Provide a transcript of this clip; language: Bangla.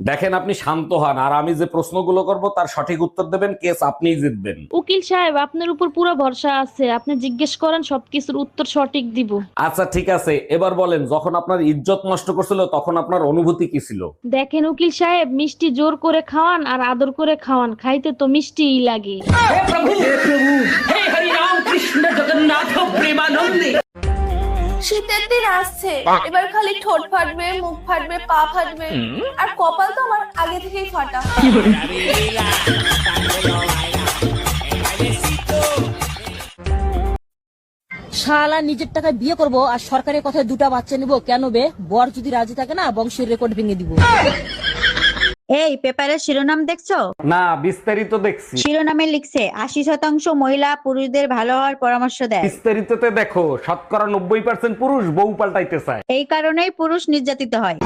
দেখেন, আপনি শান্ত হন, আর আমি যে প্রশ্নগুলো করব তার সঠিক উত্তর দেবেন, কেস আপনিই জিতবেন। উকিল সাহেব, আপনার উপর পুরো ভরসা আছে, আপনি জিজ্ঞেস করেন, সবকিছুর উত্তর সঠিক দিব। আচ্ছা ঠিক আছে, এবার বলেন, যখন আপনার ইজ্জত নষ্ট করছিল তখন আপনার অনুভূতি কি ছিল? দেখেন উকিল সাহেব, মিষ্টি জোর করে খাওয়ান আর আদর করে খাওয়ান, খাইতে তো মিষ্টিই লাগে। শীতের দিন আসছে, এবার খালি ঠোঁট ফাটবে, মুখ ফাটবে, পা ফাটবে, আর কপাল তো আমার আগে থেকেই ফাটা। শালা নিজের টাকায় বিয়ে করব আর সরকারের কথায় দুটা বাচ্চা নিব কেন বে? বর যদি রাজি থাকে না, বংশের রেকর্ড ভেঙে দিব। এই পেপারের শিরোনাম দেখছো? না, বিস্তারিত দেখছি। শিরোনামে লিখছে 80% মহিলা পুরুষদের ভালো হওয়ার পরামর্শ দেয়। বিস্তারিততে দেখো, শতকরা 90% পুরুষ বউ পাল্টাইতে চায়। এই কারণেই পুরুষ নির্যাতিত হয়।